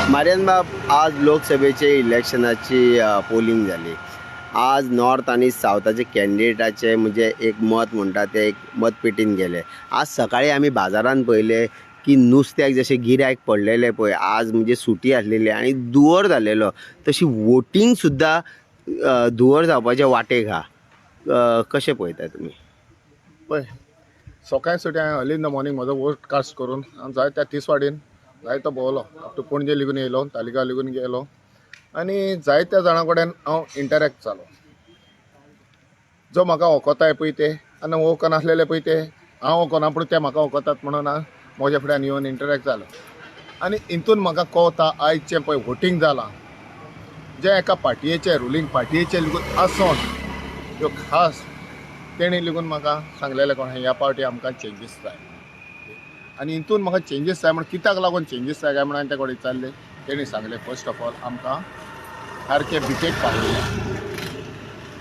Marian बाब, आज लोकसभेचे इलेक्शनाची पोलिंग झाली. आज नॉर्थ आणि साऊथाचे कॅन्डिडेटाचे म्हणजे एक मत म्हणटा ते एक मतपेटीन गेले. आज सकाळी आम्ही बाजारात पहिले की नुस्त्याक जसे गिरायक पडलेले पळय, आज म्हणजे सुटी आसलेली आणि दुवर जाल्लेलो, तशी वोटींग सुद्धा दुवर जावपाचे वाटेक हा. कशें पळयता तुमी? पळय, सकाळी सुटी हांवें अर्ली इन द मॉर्निंग म्हजो वोट कास्ट करून जाय त्या तिसवाडीन जायतो भोंवलो. अप टू पणजे लेगून येयलो, तालिगांव लेगून गेलो आनी जायत्या जाणां कडेन हांव इंटरॅक्ट जालो. जो म्हाका वळखताय पळय ते आनी वळखनासलेले पळय ते हांव वळखना पूण ते म्हाका वळखतात म्हणून हांव म्हज्या फुड्यान येवन इंटरॅक्ट जालो. आनी हितून म्हाका कळटा आयजचें पळय वोटींग जालां, जे एका पार्टयेचे रुलींग पार्टयेचे लेगून आसोन ह्यो खास तेणी लेगून म्हाका सांगलेलें कोण ह्या पावटी आमकां चेंजीस जाय. आनी हितून म्हाका चेंजीस जाय म्हण कित्याक लागून चेंजीस जाय काय म्हण हांवें ते कडेन विचारलें. तेणी सांगलें फर्स्ट ऑफ ऑल आमकां सारकें बिकेक पावलें,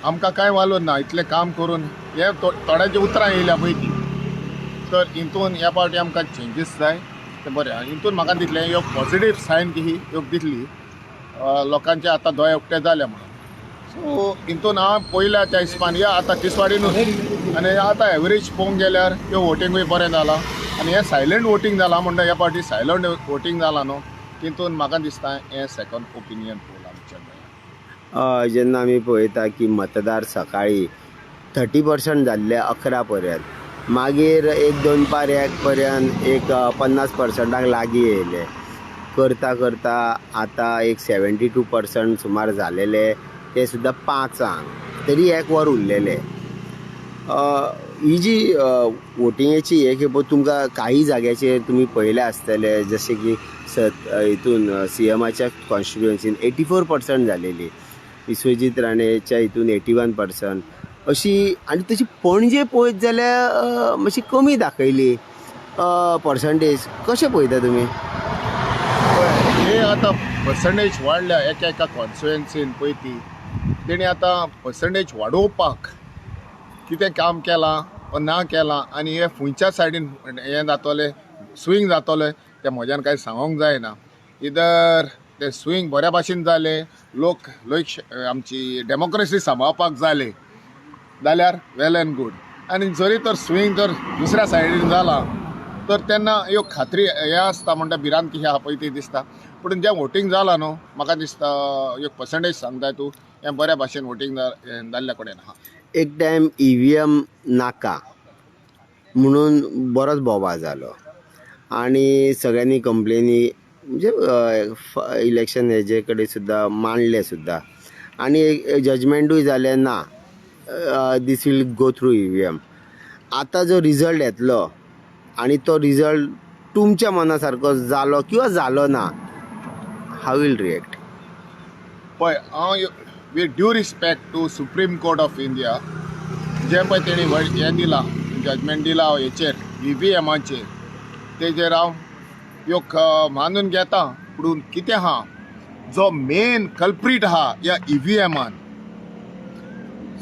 आमकां कांय वालोर ना, इतलें काम करून हे थोड्यांची उतरां येयल्या पळय ती, तर हितून ह्या पावटी आमकां चेंजीस जाय तें बरें. आनी हितून म्हाका दिसलें एक पॉझिटीव सायन की ही एक दिसली लोकांचे आतां दोळे उक्ते जाले म्हणून. सो हितून हांव पयल्या त्या हिसपान या आतां तिसवाडीनूच आनी आतां एवरेज पळोवंक गेल्यार ह्यो वोटींगूय बरें जालां आनी हें सायलंट वोटींग जालां म्हणटा ह्या पावटी सायलंट वोटींग जालां न्हू, तितून म्हाका दिसता हें सेकंड ओपिनियन पोल आमचें. जेन्ना आमी पळयता की मतदार सकाळी 30% जाल्ले 11 पर्यंत, मागीर 1-2 पर्यंत एक 50%क लागीं येयले. करता करता आतां एक 72% सुमार जालेले, ते सुद्दां 5 तरी 1 वर उरलेले. ही जी वोटिंगेची हे खेपो तुमकां काही जाग्याचेर तुमी पळयले आसतले, जशें की हितून CMच्या कॉन्स्टिट्युएन्सीन 84% जालेली, विश्वजीत राणेच्या हितून 81% अशी. आनी तशी पणजे पळयत जाल्यार मातशी कमी दाखयली पर्संटेज. कशें पळयता तुमी? हे आतां पर्संटेज वाडल्या एका कॉन्स्टिट्युएन्सीन पळय ती, तेणी आतां पर्संटेज वाडोवपाक कितें काम केलां वा ना केलां आनी हे खंयच्या सायडीन हें जातोलें स्विंग जातोलें तें म्हज्यान कांय सांगूंक जायना. इधर ते स्विंग बऱ्या भाशेन जालें, लोक आमची डेमोक्रेसी सांबाळपाक जाले जाल्यार वेल एंड गूड. आनी जरी तर स्विंग जर दुसऱ्या सायडीन जाला तर तेन्ना ह्यो खात्री हें आसता म्हणटा भिरांत की आहा पळय ती दिसता. पूण जें वोटींग जालां न्हू, म्हाका दिसता एक पर्संटेज सांगताय तूं हें बऱ्या भाशेन वोटींग जाल्ल्या कडेन आहा. एक टायम EVM नाका म्हणून बरोच बोवाळ जालो आणि सगळ्यांनी कंप्लेनी म्हणजे इलेक्शन हेजे कडेन सुद्दां मांडले सुद्दां, आणि जजमेंटूय जालें ना, दीस वील गो थ्रू EVM. आतां जो रिजल्ट येतलो आणि तो रिजल्ट तुमच्या मना सारको जालो किंवा जालो ना, हाव वील रिएक्ट? पळय, हांव with due respect to supreme court of India, जे पळय तेणी हें दिलां जजमेंट दिलां हेचेर EVMचेर, तेजेर हांव एक मानून घेता. पूण कितें आहा, जो मेन कल्प्रीट आहा ह्या EVMान,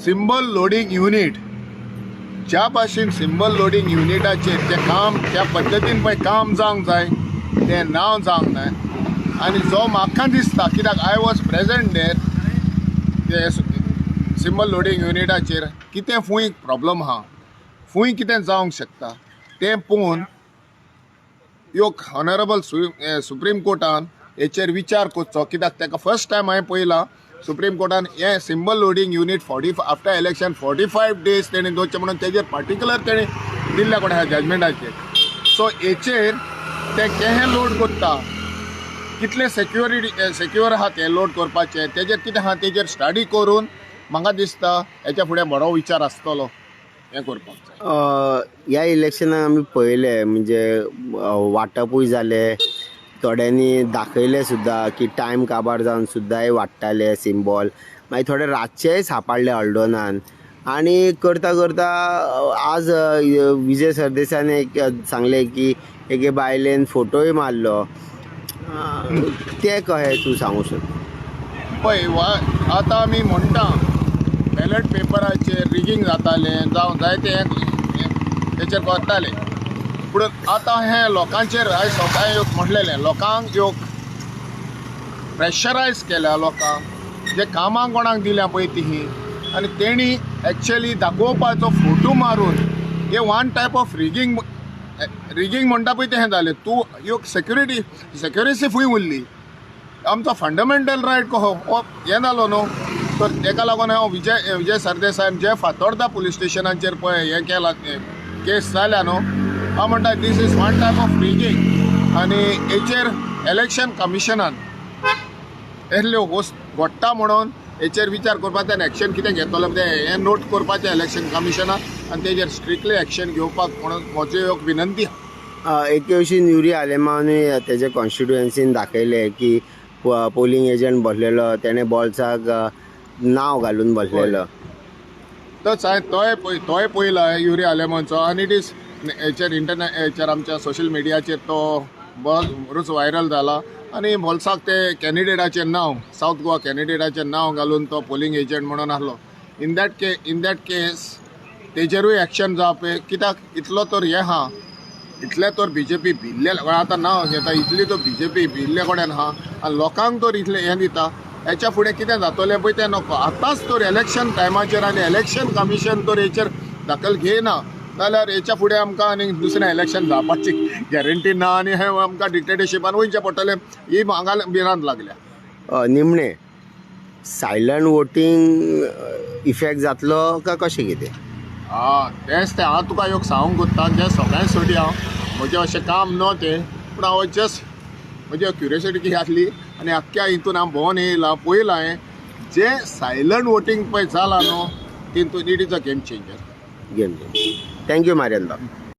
सिंबल लोडींग युनीट, ज्या भाशेन सिंबल लोडींग युनिटाचेर तें काम त्या पद्दतीन पळय काम जावंक जाय तें नांव जावंक ना. आनी जो म्हाका दिसता, कित्याक आय वॉज प्रेजेंट देर, ते सिंबल लोडींग युनिटाचेर कितें फूंय प्रॉब्लम आहा, फूंय कितें जावंक शकता तें पळोवन एक ऑनरेबल सुप्रीम कोर्टान हेचेर विचार करचो. कित्याक ताका फर्स्ट टायम हांवें पळयलां सुप्रीम कोर्टान हें symbol loading unit 45 after election 45 days तेणी दवरचें म्हणून तेजेर पार्टिक्युलर तेणी दिल्ल्या कोण ह्या जजमेंटाचेर. सो हेचेर ते केहें लोड करता, कितलें सेक्युअर आहा तें लोड करपाचें, तेजेर कितें आहा तेजेर स्टडी करून म्हाका दिसता हेच्या फुडें बरो विचार आसतलो हें करपाक जाय. ह्या इलेक्शनाक आमी पळयलें म्हणजे वांटपूय जालें, थोड्यांनी दाखयलें सुद्दां की टायम काबार जावन सुद्दांय वाडटाले सिंबॉल. मागीर थोडे रातचेय सापडले हळडोनान. आणि करता करता आज विजय सरदेसायान एक सांगलें की एके बायलेन फोटोय मारलो. ते कशें तूं सांगूं शकता? पळय, आतां आमी म्हणटा बॅलेट पेपराचेर रिगींग जातालें जावं जायते तेचेर करताले, पूण आतां हें लोकांचेर आयज सकाळीं म्हटलेलें लोकांक प्रेशरायज केल्या लोकांक जे कामां कोणाक दिल्या पळय ती आनी तेणी एक्चुअली दाखोवपाचो फोटो मारून हे वन टायप ऑफ रिगींग म्हणटा पळय तें जालें. तूं ह्यो सेक्युरिटी फूंय उरली. आमचो फंडमेंटल रायट कहो हें जालो न्हू. तर तेका लागून हांव विजय सरदेसाय जे फातोर्डा पुलीस स्टेशनाचेर पळय हें केलां केस जाल्या न्हू, हांव म्हणटा this is one type of rigging. आनी हेचेर इलेक्शन कमिशनान एहल्यो घडटा म्हणून हेचेर विचार करपाचो आनी एक्शन कितें घेतलो तें हें नोट करपाचें इलेक्शन कमिशनान आनी तेजेर स्ट्रिक्टली एक्शन घेवपाक म्हणून म्हजी एक विनंती. एके भशेन युरी आलेमानूय तेजे कॉन्स्टिट्युएन्सीन दाखयलें की पोलिंग एजंट बसलेलो तेणें बॉल्साक नांव घालून बसलेलो. तोच हांवें तोय पळयला युरी आलेमानचो आनी इट इज हेचेर आमच्या सोशल मिडियाचेर तो बरोच व्हायरल जाला. आनी बॉल्साक ते कॅन्डिडेटाचें नांव सावथ गोवा कॅन्डिडेटाचें नांव घालून तो पोलिंग एजंट म्हणून आसलो. इन दॅट केस तेजेरूय एक्शन जावपी. कित्याक इतलो तर हें आहा, इतले तर BJP भिल्ले आतां नांव घेता, इतली तो BJP भिल्ले कडेन आहा आनी लोकांक तर इतलें हें दिता. हेच्या फुडें कितें जातलें पळय तें नको. आतांच तर इलेक्शन टायमाचेर आनी इलेक्शन कमिशन तर हेचेर दखल घेयना जाल्यार हेच्या फुडें आमकां आनी दुसरें इलेक्शन जावपाची गॅरंटी ना आनी हें आमकां डिक्टेटरशिपान वयचें पडटलें ही म्हाका भिरांत लागल्या. निमणें सायलंट वोटींग इफेक्ट जातलो काय कशें कितें? तेंच तें हांव तुका एक सांगूंक सोदतां. जें सगळ्यांसाठी हांव म्हजें अशें काम न्हू तें, पूण हांव जस्ट म्हजी क्युरियोसिटी कितें आसली आनी आख्ख्या हितून हांव भोंवन येयलां पळयलां हांवें जें सायलंट वोटींग पळय जालां न्हू तितून it is a game changer. Thank you मारियंदा.